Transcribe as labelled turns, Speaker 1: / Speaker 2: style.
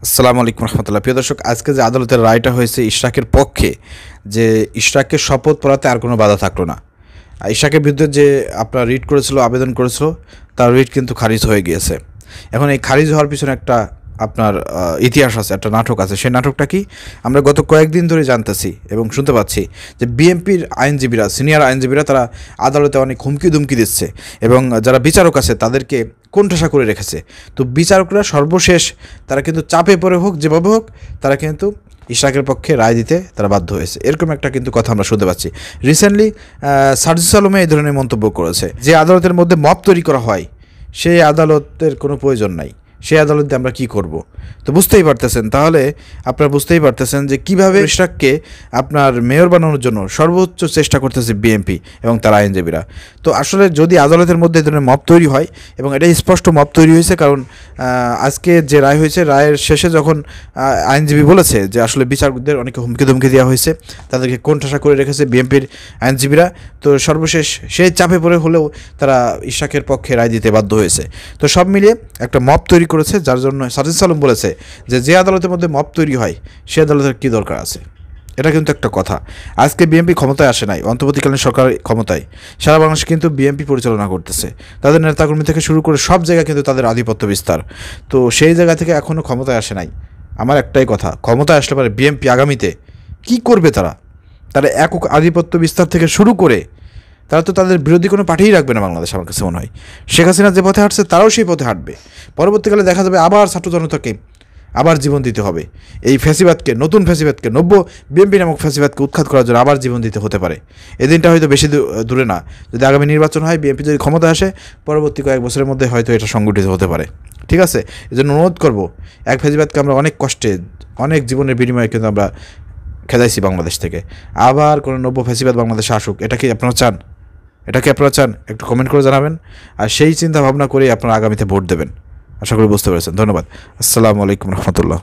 Speaker 1: আসসালামু আলাইকুম রহমতুল্লাহ। প্রিয় দর্শক, আজকে যে আদালতের রায়টা হয়েছে ইশরাকের পক্ষে, যে ইশরাককে শপথ পড়াতে আর কোনো বাধা থাকলো না। ইশরাকের বিরুদ্ধে যে আপনার রিট করেছিল, আবেদন করেছিল, তার রিট কিন্তু খারিজ হয়ে গিয়েছে। এখন এই খারিজ হওয়ার পিছনে একটা আপনার ইতিহাস আছে, একটা নাটক আছে। সেই নাটকটা কি আমরা গত কয়েকদিন ধরে জানতেছি এবং শুনতে পাচ্ছি যে বিএনপির আইনজীবীরা, সিনিয়র আইনজীবীরা, তারা আদালতে অনেক হুমকি দুমকি দিচ্ছে এবং যারা বিচারক আছে তাদেরকে কোণঠাসা করে রেখেছে। তো বিচারকরা সর্বশেষ তারা কিন্তু চাপে পড়ে হোক, যেভাবে হোক, তারা কিন্তু ইশরাকের পক্ষে রায় দিতে তারা বাধ্য হয়েছে। এরকম একটা কিন্তু কথা আমরা শুনতে পাচ্ছি। রিসেন্টলি সার্জিস আলমে এই ধরনের মন্তব্য করেছে যে আদালতের মধ্যে মব তৈরি করা হয়, সেই আদালতের কোনো প্রয়োজন নাই, সেই আদালতে আমরা কি করব। তো বুঝতেই পারতেছেন, তাহলে আপনারা বুঝতেই পারতেছেন যে কীভাবে ইশরাককে আপনার মেয়র বানানোর জন্য সর্বোচ্চ চেষ্টা করতেছে বিএনপি এবং তার আইনজীবীরা। তো আসলে যদি আদালতের মধ্যে এই ধরনের মব তৈরি হয়, এবং এটাই স্পষ্ট মব তৈরি হয়েছে, কারণ আজকে যে রায় হয়েছে, রায়ের শেষে যখন আইনজীবী বলেছে যে আসলে বিচারকদের অনেকে হুমকি ধমকি দেওয়া হয়েছে, তাদেরকে কোণঠাসা করে রেখেছে বিএনপির আইনজীবীরা, তো সর্বশেষ সেই চাপে পড়ে হলেও তারা ইশরাকের পক্ষে রায় দিতে বাধ্য হয়েছে। তো সব মিলিয়ে একটা মব তৈরি করেছে, যার জন্য সার্জিস আলম বলেছে যে আদালতের মধ্যে মব তৈরি হয় সে আদালতের কী দরকার আছে। এটা কিন্তু একটা কথা। আজকে বিএনপি ক্ষমতায় আসে নাই, অন্তর্বর্তীকালীন সরকার ক্ষমতায়, সারা বাংলাদেশ কিন্তু বিএনপি পরিচালনা করতেছে। তাদের নেতাকর্মী থেকে শুরু করে সব জায়গায় কিন্তু তাদের আধিপত্য বিস্তার। তো সেই জায়গা থেকে এখনও ক্ষমতায় আসে নাই। আমার একটাই কথা, ক্ষমতায় আসলে পারে বিএনপি আগামীতে কী করবে, তারা একক আধিপত্য বিস্তার থেকে শুরু করে তারা তো তাদের বিরোধী কোনো পার্টিই রাখবে না বাংলাদেশ। আমার কাছে মনে হয় শেখ হাসিনা যে পথে হাঁটছে তারাও সেই পথে হাঁটবে। পরবর্তীকালে দেখা যাবে আবার ছাত্র জনতাকে আবার জীবন দিতে হবে, এই ফ্যাসিবাদকে, নতুন ফ্যাসিবাদকে, নব্য বিএনপি নামক ফ্যাসিবাদকে উৎখাত করার জন্য আবার জীবন দিতে হতে পারে। এই দিনটা হয়তো বেশি দূরে না। যদি আগামী নির্বাচন হয়, বিএনপি যদি ক্ষমতা আসে, পরবর্তী কয়েক বছরের মধ্যে হয়তো এটা সংগঠিত হতে পারে। ঠিক আছে, এই জন্য অনুরোধ করবো, এক ফ্যাসিবাদকে আমরা অনেক কষ্টে, অনেক জীবনের বিনিময়ে কিন্তু আমরা খেদাইছি বাংলাদেশ থেকে। আবার কোনো নব্য ফ্যাসিবাদ বাংলাদেশে আসুক, এটা কি আপনারা চান? একটু কমেন্ট করে জানাবেন। আর সেই চিন্তা ভাবনা করেই আপনারা আগামীতে ভোট দেবেন। আশা করি বুঝতে পেরেছেন। ধন্যবাদ। আসসালামু আলাইকুম রহমতুল্লাহ।